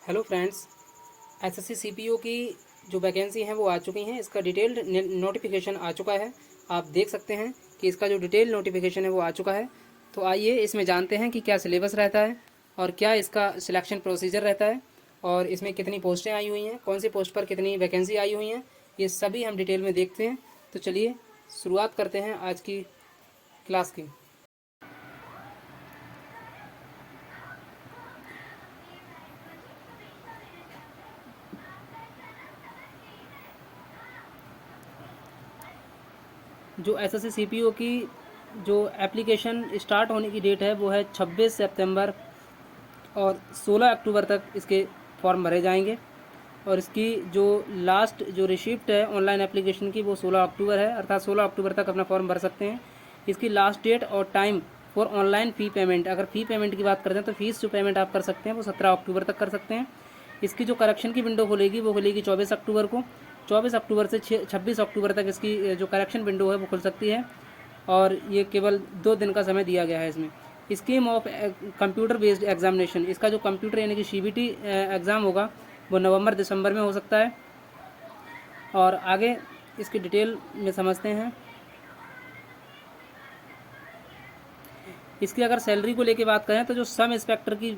Hello friends, SSC CPO की जो vacancy हैं वो आ चुकी हैं। इसका डिटेल्ड नोटिफिकेशन आ चुका है। आप देख सकते हैं कि इसका जो डिटेल नोटिफिकेशन है वो आ चुका है। तो आइए इसमें जानते हैं कि क्या सिलेबस रहता है और क्या इसका सिलेक्शन प्रोसीजर रहता है और इसमें कितनी पोस्टें आई हुई हैं, कौन सी पोस्ट पर कितनी वैकेंसी आई हुई हैं, ये सभी हम डिटेल में देखते हैं। तो चलिए शुरुआत करते हैं आज की क्लास की। जो एसएससी सीपीओ की जो एप्लीकेशन स्टार्ट होने की डेट है वो है 26 सितंबर और 16 अक्टूबर तक इसके फॉर्म भरे जाएंगे। और इसकी जो लास्ट जो रिसिप्ट है ऑनलाइन एप्लीकेशन की वो 16 अक्टूबर है, अर्थात 16 अक्टूबर तक अपना फॉर्म भर सकते हैं। इसकी लास्ट डेट और time for online fee payment, अगर फ़ी पेमेंट की बात करते हैं तो फ़ीस जो पेमेंट आप कर सकते हैं वो 17 अक्टूबर तक कर सकते हैं। इसकी जो करेक्शन की विंडो खुलेगी वो खुलेगी 24 अक्टूबर को। 24 अक्टूबर से 26 अक्टूबर तक इसकी जो करेक्शन विंडो है वो खुल सकती है और ये केवल 2 दिन का समय दिया गया है इसमें। Scheme of computer based examination, इसका जो कंप्यूटर यानी कि सीबीटी एग्ज़ाम होगा वो नवंबर दिसंबर में हो सकता है। और आगे इसकी डिटेल में समझते हैं। इसकी अगर सैलरी को लेके बात करें तो जो सब इंस्पेक्टर की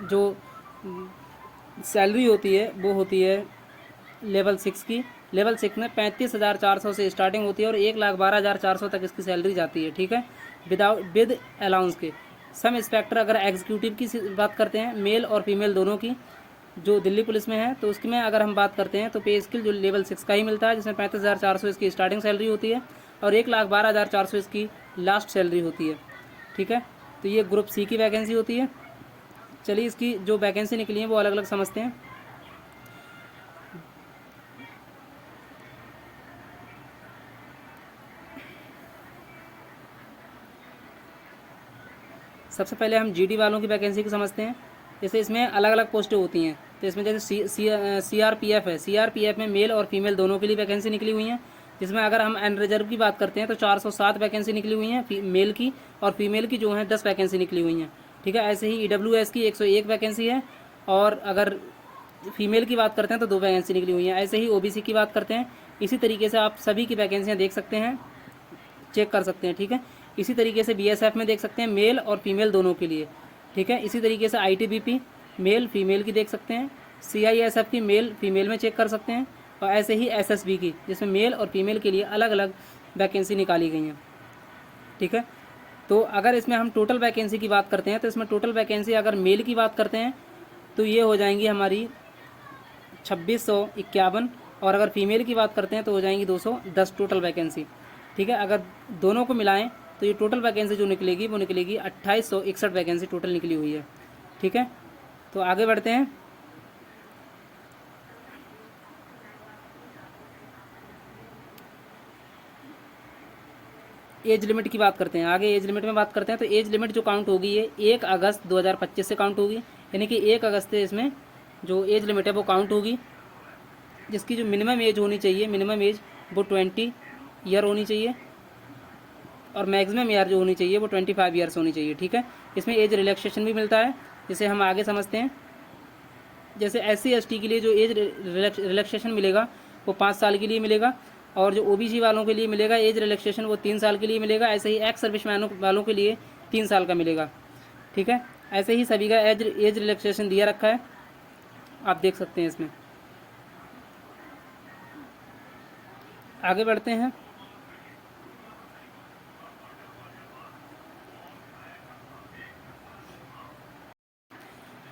जो सैलरी होती है वो होती है लेवल 6 की। लेवल 6 में 35,400 से स्टार्टिंग होती है और 1,12,400 तक इसकी सैलरी जाती है, ठीक है, विद अलाउंस के। सब इंस्पेक्टर अगर एग्जीक्यूटिव की बात करते हैं, मेल और फीमेल दोनों की, जो दिल्ली पुलिस में है, तो उसकी में अगर हम बात करते हैं तो पे स्किल जो लेवल 6 का ही मिलता है, जिसमें 35,400 इसकी स्टार्टिंग सैलरी होती है और 1,12,400 इसकी लास्ट सैलरी होती है, ठीक है। तो ये ग्रुप सी की वैकेंसी होती है। चलिए इसकी जो वैकेंसी निकली है वो अलग अलग समझते हैं। सबसे पहले हम जीडी वालों की वैकेंसी को समझते हैं। जैसे इसमें अलग अलग पोस्टें होती हैं, तो इसमें जैसे सीआरपीएफ है, सीआरपीएफ में मेल और फीमेल दोनों के लिए वैकेंसी निकली हुई हैं। जिसमें अगर हम एन रिजर्व की बात करते हैं तो 407 वैकेंसी निकली हुई हैं मेल की, और फीमेल की जो है 10 वैकेंसी निकली हुई हैं, ठीक है। ऐसे ही ईडब्ल्यूएस की 101 वैकेंसी है, और अगर फीमेल की बात करते हैं तो 2 वैकेंसी निकली हुई हैं। ऐसे ही ओबीसी की बात करते हैं। इसी तरीके से आप सभी की वैकेंसियाँ देख सकते हैं, चेक कर सकते हैं, ठीक है। इसी तरीके से बीएसएफ में देख सकते हैं मेल और फीमेल दोनों के लिए, ठीक है। इसी तरीके से आईटीबीपी मेल फीमेल की देख सकते हैं। सीआईएसएफ की मेल फीमेल में चेक कर सकते हैं। और ऐसे ही एसएसबी की, जिसमें मेल और फीमेल के लिए अलग अलग वैकेंसी निकाली गई हैं, ठीक है। तो अगर इसमें हम टोटल वैकेंसी की बात करते हैं तो इसमें टोटल वैकेंसी अगर मेल की बात करते हैं तो ये हो जाएंगी हमारी 2651, और अगर फीमेल की बात करते हैं तो हो जाएंगी 210 टोटल वैकेंसी, ठीक है। अगर दोनों को मिलाएं तो ये टोटल वैकेंसी जो निकलेगी वो निकलेगी 2861 वैकेंसी टोटल निकली हुई है, ठीक है। तो आगे बढ़ते हैं। एज लिमिट की बात करते हैं। आगे एज लिमिट में बात करते हैं तो एज लिमिट जो काउंट होगी ये 1 अगस्त 2025 से काउंट होगी, यानी कि 1 अगस्त से इसमें जो एज लिमिट है वो काउंट होगी। जिसकी जो मिनिमम एज होनी चाहिए, मिनिमम एज वो 20 ईयर होनी चाहिए, और मैक्सिमम ईयर जो होनी चाहिए वो 25 ईयर्स होनी चाहिए, ठीक है। इसमें एज रिलैक्सेशन भी मिलता है, जिसे हम आगे समझते हैं। जैसे SC ST के लिए जो एज रिलैक्सेशन मिलेगा वो 5 साल के लिए मिलेगा, और जो OBC वालों के लिए मिलेगा एज रिलैक्सेशन वो 3 साल के लिए मिलेगा। ऐसे ही एक्स सर्विस मैनों वालों के लिए 3 साल का मिलेगा, ठीक है। ऐसे ही सभी का एज रिलैक्सेशन दिया रखा है, आप देख सकते हैं इसमें। आगे बढ़ते हैं।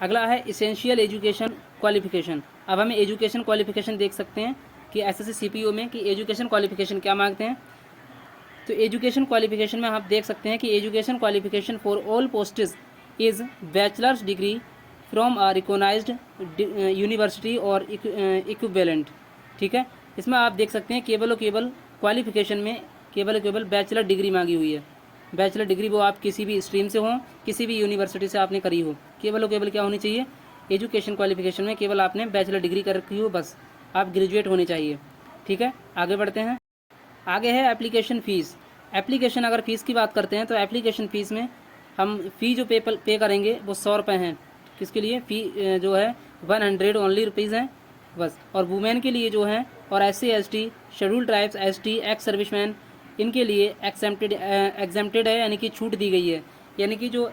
अगला है इसेंशियल एजुकेशन क्वालिफिकेशन। अब हमें एजुकेशन क्वालिफिकेशन देख सकते हैं कि एसएससी सीपीओ में कि एजुकेशन क्वालिफिकेशन क्या मांगते हैं। तो एजुकेशन क्वालिफिकेशन में आप देख सकते हैं कि education qualification for all posts is bachelor's degree from a recognised university और इक्विवेलेंट, ठीक है। इसमें आप देख सकते हैं केवल और केवल क्वालिफिकेशन में केवल और केवल बैचलर डिग्री मांगी हुई है। बैचलर डिग्री वो आप किसी भी स्ट्रीम से हो, किसी भी यूनिवर्सिटी से आपने करी हो, केवल और केवल क्या होनी चाहिए, एजुकेशन क्वालिफिकेशन में केवल आपने बैचलर डिग्री कर रखी हो, बस आप ग्रेजुएट होने चाहिए, ठीक है। आगे बढ़ते हैं। आगे है एप्लीकेशन फ़ीस। एप्लीकेशन अगर फ़ीस की बात करते हैं तो एप्लीकेशन फ़ीस में हम फ़ी जो पे करेंगे वो 100 रुपये हैं। किसके लिए? फ़ी जो है 100 ओनली रुपीज़ हैं बस। और वुमेन के लिए जो है और SC ST schedule tribes ST ex serviceman इनके लिए एग्जेम्प्टेड है, यानी कि छूट दी गई है। यानी कि जो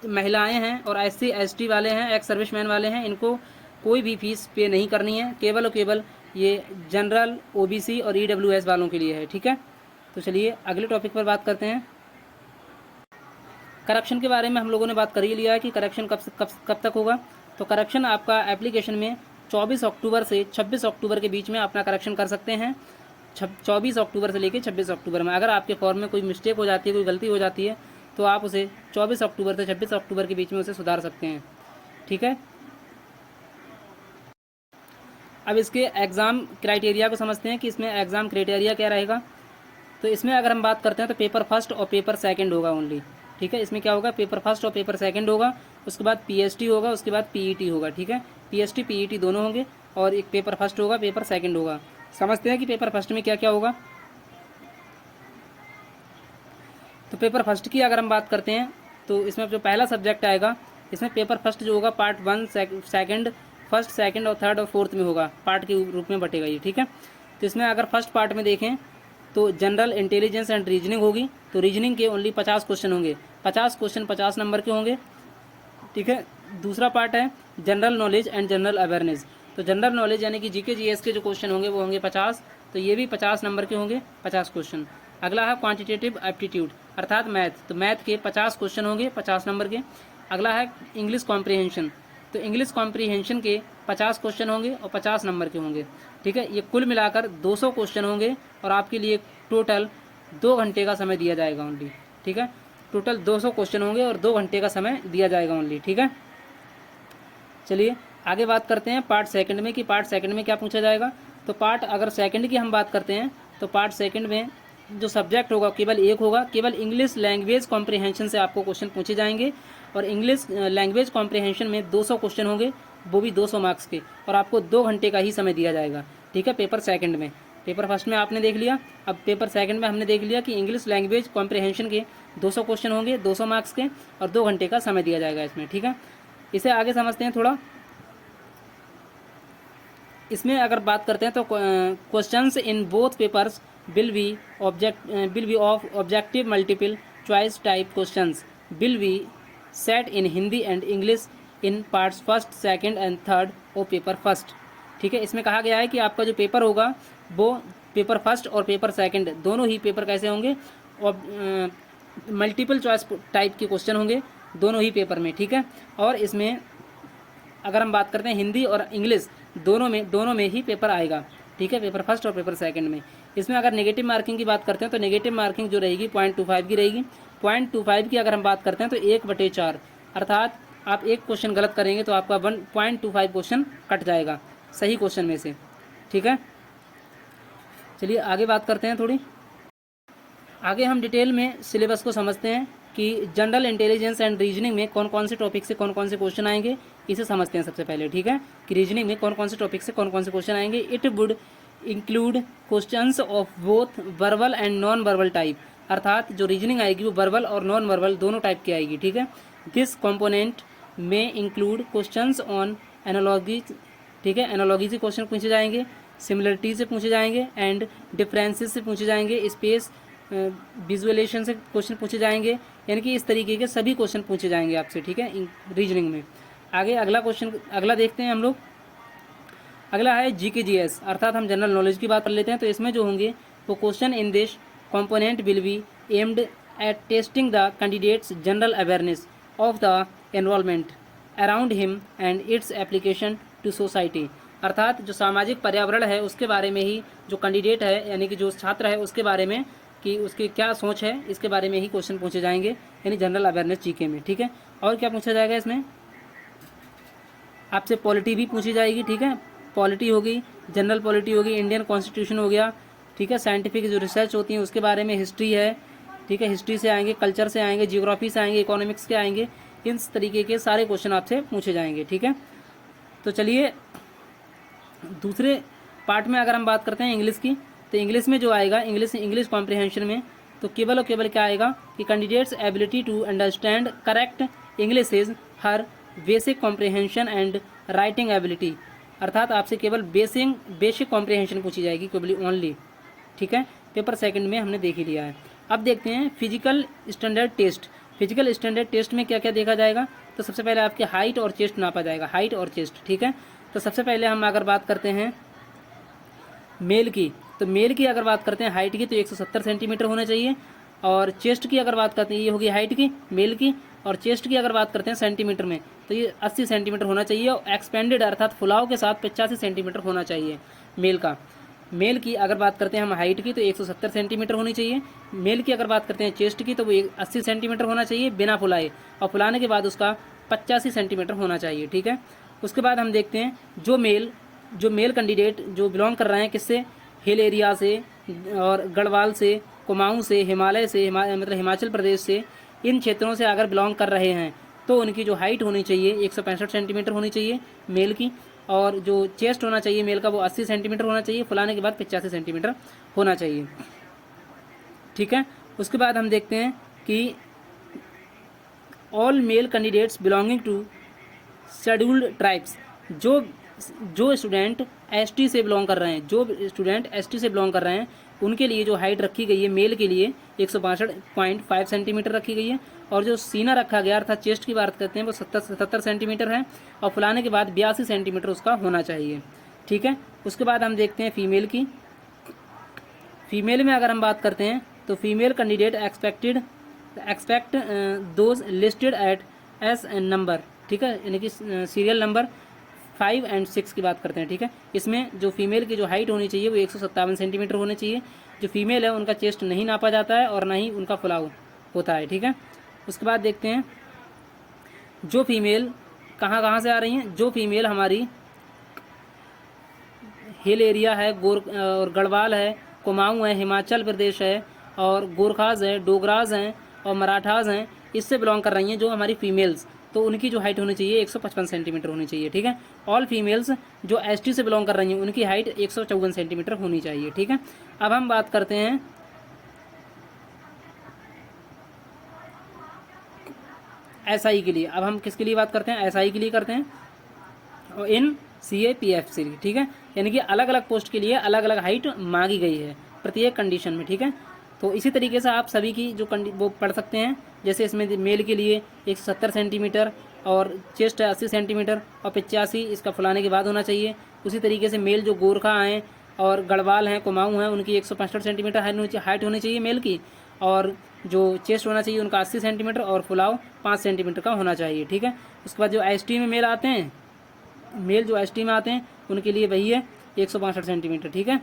महिलाएं हैं और SC ST वाले हैं, एक्स सर्विसमैन वाले हैं, इनको कोई भी फीस पे नहीं करनी है, केवल और केवल ये जनरल OBC और EWS वालों के लिए है। ठीक है, तो चलिए अगले टॉपिक पर बात करते हैं। करप्शन के बारे में हम लोगों ने बात कर ही लिया है कि करप्शन कब तक होगा। तो करप्शन आपका एप्लीकेशन में 24 अक्टूबर से 26 अक्टूबर के बीच में अपना करप्शन कर सकते हैं। 24 अक्टूबर से लेकर 26 अक्टूबर में अगर आपके फॉर्म में कोई मिस्टेक हो जाती है, कोई गलती हो जाती है, तो आप उसे 24 अक्टूबर से 26 अक्टूबर के बीच में उसे सुधार सकते हैं। ठीक है, अब इसके एग्ज़ाम क्राइटेरिया को समझते हैं कि इसमें एग्ज़ाम क्राइटेरिया क्या रहेगा। तो इसमें अगर हम बात करते हैं तो पेपर फर्स्ट और पेपर सेकंड होगा ओनली। ठीक है, इसमें क्या होगा, पेपर फर्स्ट और पेपर सेकंड होगा, उसके बाद PST होगा, उसके बाद PET होगा। ठीक है, PST PET दोनों होंगे और एक पेपर फर्स्ट होगा, पेपर सेकंड होगा। समझते हैं कि पेपर फर्स्ट में क्या क्या होगा। तो पेपर फर्स्ट की अगर हम बात करते हैं तो इसमें जो पहला सब्जेक्ट आएगा, इसमें पेपर फर्स्ट जो होगा पार्ट 1 सेकंड, फर्स्ट सेकंड और थर्ड और फोर्थ में होगा, पार्ट के रूप में बटेगा ये। ठीक है, तो इसमें अगर फर्स्ट पार्ट में देखें तो जनरल इंटेलिजेंस एंड रीजनिंग होगी। तो रीजनिंग के ओनली 50 क्वेश्चन होंगे, 50 क्वेश्चन 50 नंबर के होंगे। ठीक है, दूसरा पार्ट है general knowledge and general awareness. तो जनरल नॉलेज यानी कि GK GS के जो क्वेश्चन होंगे वो होंगे 50, तो ये भी 50 नंबर के होंगे, 50 क्वेश्चन। अगला है क्वांटिटेटिव एप्टीट्यूड अर्थात मैथ, तो मैथ के 50 क्वेश्चन होंगे 50 नंबर के। अगला है इंग्लिश कॉम्प्रीहेंशन, तो इंग्लिश कॉम्प्रीहेंशन के 50 क्वेश्चन होंगे और 50 नंबर के होंगे। ठीक है, ये कुल मिलाकर 200 क्वेश्चन होंगे और आपके लिए टोटल 2 घंटे का समय दिया जाएगा ओनली। ठीक है, टोटल 200 क्वेश्चन होंगे और 2 घंटे का समय दिया जाएगा ओनली। ठीक है, चलिए आगे बात करते हैं पार्ट सेकंड में कि पार्ट सेकंड में क्या पूछा जाएगा। तो पार्ट अगर सेकंड की हम बात करते हैं तो पार्ट सेकंड में जो सब्जेक्ट होगा केवल एक होगा, केवल इंग्लिश लैंग्वेज कॉम्प्रीहेंशन से आपको क्वेश्चन पूछे जाएंगे और इंग्लिश लैंग्वेज कॉम्प्रीहेंशन में 200 क्वेश्चन होंगे, वो भी 200 मार्क्स के, और आपको 2 घंटे का ही समय दिया जाएगा। ठीक है, पेपर सेकंड में। पेपर फर्स्ट में आपने देख लिया, अब पेपर सेकंड में हमने देख लिया कि इंग्लिश लैंग्वेज कॉम्प्रीहेंशन के 200 क्वेश्चन होंगे 200 मार्क्स के और 2 घंटे का समय दिया जाएगा इसमें। ठीक है, इसे आगे समझते हैं थोड़ा। इसमें अगर बात करते हैं तो questions in both papers will be of objective multiple choice type questions will be set in Hindi and English in parts first, second and third और पेपर फर्स्ट। ठीक है, इसमें कहा गया है कि आपका जो पेपर होगा वो पेपर फर्स्ट और पेपर सेकंड दोनों ही पेपर कैसे होंगे, और मल्टीपल चॉइस टाइप के क्वेश्चन होंगे दोनों ही पेपर में। ठीक है, और इसमें अगर हम बात करते हैं हिंदी और इंग्लिश दोनों में ही पेपर आएगा। ठीक है, पेपर फर्स्ट और पेपर सेकंड में। इसमें अगर नेगेटिव मार्किंग की बात करते हैं तो नेगेटिव मार्किंग जो रहेगी 0.25 की रहेगी। 0.25 की अगर हम बात करते हैं तो 1/4, अर्थात आप एक क्वेश्चन गलत करेंगे तो आपका 1.25 क्वेश्चन कट जाएगा सही क्वेश्चन में से। ठीक है, चलिए आगे बात करते हैं थोड़ी। आगे हम डिटेल में सिलेबस को समझते हैं कि जनरल इंटेलिजेंस एंड रीजनिंग में कौन कौन से टॉपिक से कौन कौन से क्वेश्चन आएंगे, इसे समझते हैं सबसे पहले। ठीक है, कि रीजनिंग में कौन कौन से टॉपिक से कौन कौन से क्वेश्चन आएंगे। It would include questions of both verbal and non verbal type, अर्थात जो रीजनिंग आएगी वो वर्बल और नॉन वर्बल दोनों टाइप की आएगी। ठीक है, दिस कॉम्पोनेंट में इंक्लूड क्वेश्चंस ऑन एनालॉजीज। ठीक है, एनालॉजी से क्वेश्चन पूछे जाएंगे, सिमिलरिटी से पूछे जाएंगे एंड डिफरेंसेस से पूछे जाएंगे, स्पेस विजुअलाइजेशन से क्वेश्चन पूछे जाएंगे, यानी कि इस तरीके के सभी क्वेश्चन पूछे जाएंगे आपसे। ठीक है, रीजनिंग में। आगे अगला क्वेश्चन अगला देखते हैं हम लोग। अगला है GK GS, अर्थात हम जनरल नॉलेज की बात कर लेते हैं। तो इसमें जो होंगे वो question in this component will be aimed at testing the candidates general awareness of the environment around him and its application to society, अर्थात जो सामाजिक पर्यावरण है उसके बारे में ही जो कैंडिडेट है यानी कि जो छात्र है उसके बारे में कि उसकी क्या सोच है इसके बारे में ही क्वेश्चन पूछे जाएंगे, यानी जनरल अवेयरनेस GK में। ठीक है, और क्या पूछा जाएगा इसमें, आपसे पॉलिटी भी पूछी जाएगी। ठीक है, पॉलिटी होगी, जनरल पॉलिटी होगी, इंडियन कॉन्स्टिट्यूशन हो गया। ठीक है, साइंटिफिक जो रिसर्च होती है उसके बारे में, हिस्ट्री है। ठीक है, हिस्ट्री से आएंगे, कल्चर से आएंगे, जियोग्राफी से आएंगे, इकोनॉमिक्स के आएंगे, इन तरीके के सारे क्वेश्चन आपसे पूछे जाएंगे। ठीक है, तो चलिए दूसरे पार्ट में अगर हम बात करते हैं इंग्लिश की, तो इंग्लिश में जो आएगा इंग्लिश कॉम्प्रीहेंशन में तो केवल और केवल क्या आएगा कि candidates ability to understand correct English is her basic comprehension and writing ability, अर्थात आपसे केवल बेसिक कॉम्प्रिहेंशन पूछी जाएगी केवल ओनली, ठीक है। पेपर सेकंड में हमने देख ही लिया है। अब देखते हैं physical standard test. Physical standard test में क्या क्या देखा जाएगा, तो सबसे पहले आपकी हाइट और चेस्ट नापा जाएगा, हाइट और चेस्ट, ठीक है। तो सबसे पहले हम अगर बात करते हैं मेल की, तो मेल की अगर बात करते हैं हाइट की तो 170 सेंटीमीटर होना चाहिए, और चेस्ट की अगर बात करते हैं, ये होगी हाइट की मेल की, और चेस्ट की अगर बात करते हैं सेंटीमीटर में तो ये 80 सेंटीमीटर होना चाहिए, और एक्सपेंडेड अर्थात फुलाव के साथ 85 सेंटीमीटर होना चाहिए मेल का। मेल की अगर बात करते हैं हम हाइट की तो 170 सेंटीमीटर होनी चाहिए। मेल की अगर बात करते हैं चेस्ट की तो वो 80 सेंटीमीटर होना चाहिए बिना फुलाए, और फुलाने के बाद उसका 85 सेंटीमीटर होना चाहिए, ठीक है। उसके बाद हम देखते हैं जो मेल कैंडिडेट जो बिलोंग कर रहे हैं किससे, हिल एरिया से और गढ़वाल से, कुमाऊं से, हिमालय से, मतलब हिमाचल प्रदेश से, इन क्षेत्रों से अगर बिलोंग कर रहे हैं तो उनकी जो हाइट होनी चाहिए 165 सेंटीमीटर होनी चाहिए मेल की, और जो चेस्ट होना चाहिए मेल का वो 80 सेंटीमीटर होना चाहिए, फुलाने के बाद 85 सेंटीमीटर होना चाहिए, ठीक है। उसके बाद हम देखते हैं कि all male candidates belonging to scheduled tribes, जो स्टूडेंट एसटी से बिलोंग कर रहे हैं, जो स्टूडेंट एसटी से बिलोंग कर रहे हैं उनके लिए जो हाइट रखी गई है मेल के लिए 162.5 सेंटीमीटर रखी गई है, और जो सीना रखा गया अर्थात चेस्ट की बात करते हैं वो 77 सेंटीमीटर है, और फुलाने के बाद 82 सेंटीमीटर उसका होना चाहिए, ठीक है। उसके बाद हम देखते हैं फीमेल की। फीमेल में अगर हम बात करते हैं तो female candidate expect those listed at S number, ठीक है, यानी कि सीरियल नंबर 5 और 6 की बात करते हैं, ठीक है। इसमें जो फीमेल की जो हाइट होनी चाहिए वो 157 सेंटीमीटर होनी चाहिए। जो फीमेल है उनका चेस्ट नहीं नापा जाता है और ना ही उनका फुलाव होता है, ठीक है। उसके बाद देखते हैं जो फीमेल कहाँ से आ रही हैं। जो फीमेल हमारी हिल एरिया है, और गढ़वाल है, कुमाऊं है, हिमाचल प्रदेश है, और गोरखाज है, डोगराज हैं और मराठाज हैं, इससे बिलोंग कर रही हैं जो हमारी फीमेल्स, तो उनकी जो हाइट होनी चाहिए 155 सेंटीमीटर होनी चाहिए, ठीक है। ऑल फीमेल्स जो एसटी से बिलोंग कर रही हैं उनकी हाइट 154 सेंटीमीटर होनी चाहिए, ठीक है। अब हम बात करते हैं एसआई के लिए। अब हम किसके लिए बात करते हैं, एसआई के लिए करते हैं, और इन CAPF से, ठीक है, यानी कि अलग अलग पोस्ट के लिए अलग अलग हाइट मांगी गई है प्रत्येक कंडीशन में, ठीक है। तो इसी तरीके से आप सभी की जो वो पढ़ सकते हैं, जैसे इसमें मेल के लिए 170 सेंटीमीटर और चेस्ट 80 सेंटीमीटर और 85 इसका फुलाने के बाद होना चाहिए। उसी तरीके से मेल जो गोरखा हैं और गढ़वाल हैं, कुमाऊं हैं, उनकी 165 सेंटीमीटर हाइट होनी चाहिए मेल की, और जो चेस्ट होना चाहिए उनका 80 सेंटीमीटर और फुलाव 5 सेंटीमीटर का होना चाहिए, ठीक है। उसके बाद जो ST में मेल आते हैं, मेल जो ST में आते हैं उनके लिए वही है 162 सेंटीमीटर, ठीक है।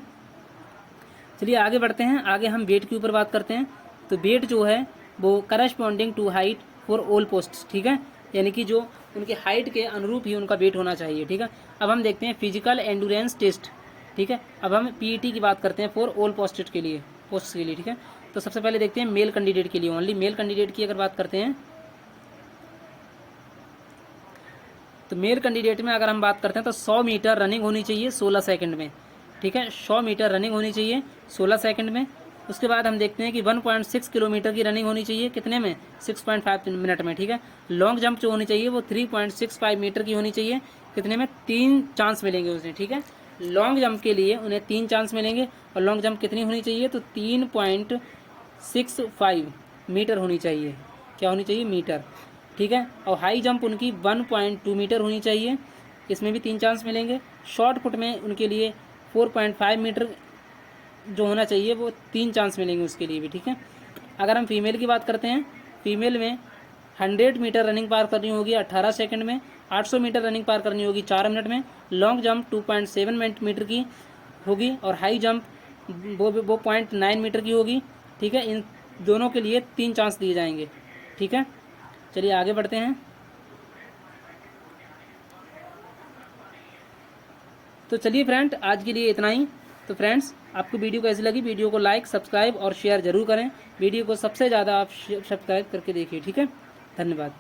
चलिए आगे बढ़ते हैं। आगे हम वेट के ऊपर बात करते हैं। तो वेट जो है वो corresponding to height for all posts, ठीक है, यानी कि जो उनकी हाइट के अनुरूप ही उनका वेट होना चाहिए, ठीक है। अब हम देखते हैं फिजिकल एंडुरेंस टेस्ट, ठीक है। अब हम PET की बात करते हैं फॉर ऑल पोस्ट्स के लिए, ठीक है। तो सबसे पहले देखते हैं मेल कैंडिडेट के लिए, ओनली मेल कैंडिडेट की अगर बात करते हैं तो मेल कैंडिडेट में अगर हम बात करते हैं तो 100 मीटर रनिंग होनी चाहिए 16 सेकंड में, ठीक है। 100 मीटर रनिंग होनी चाहिए 16 सेकंड में। उसके बाद हम देखते हैं कि 1.6 किलोमीटर की रनिंग होनी चाहिए कितने में, 6.5 मिनट में, ठीक है। लॉन्ग जंप जो होनी चाहिए वो 3.65 मीटर की होनी चाहिए कितने में, 3 चांस मिलेंगे उसे, ठीक है। लॉन्ग जंप के लिए उन्हें 3 चांस मिलेंगे, और लॉन्ग जंप कितनी होनी चाहिए, तो 3.65 मीटर होनी चाहिए, क्या होनी चाहिए, मीटर, ठीक है। और हाई जंप उनकी 1.2 मीटर होनी चाहिए, इसमें भी 3 चांस मिलेंगे। शॉर्ट पुट में उनके लिए 4.5 मीटर जो होना चाहिए वो 3 चांस मिलेंगे उसके लिए भी, ठीक है। अगर हम फीमेल की बात करते हैं, फीमेल में 100 मीटर रनिंग पार करनी होगी 18 सेकंड में, 800 मीटर रनिंग पार करनी होगी 4 मिनट में, लॉन्ग जंप 2.7 मीटर की होगी, और हाई जंप वो 0.9 मीटर की होगी, ठीक है। इन दोनों के लिए 3 चांस दिए जाएंगे, ठीक है। चलिए आगे बढ़ते हैं। तो चलिए फ्रेंड आज के लिए इतना ही। तो फ्रेंड्स आपको वीडियो कैसी लगी, वीडियो को लाइक, सब्सक्राइब और शेयर जरूर करें। वीडियो को सबसे ज़्यादा आप सब्सक्राइब करके देखिए, ठीक है। धन्यवाद।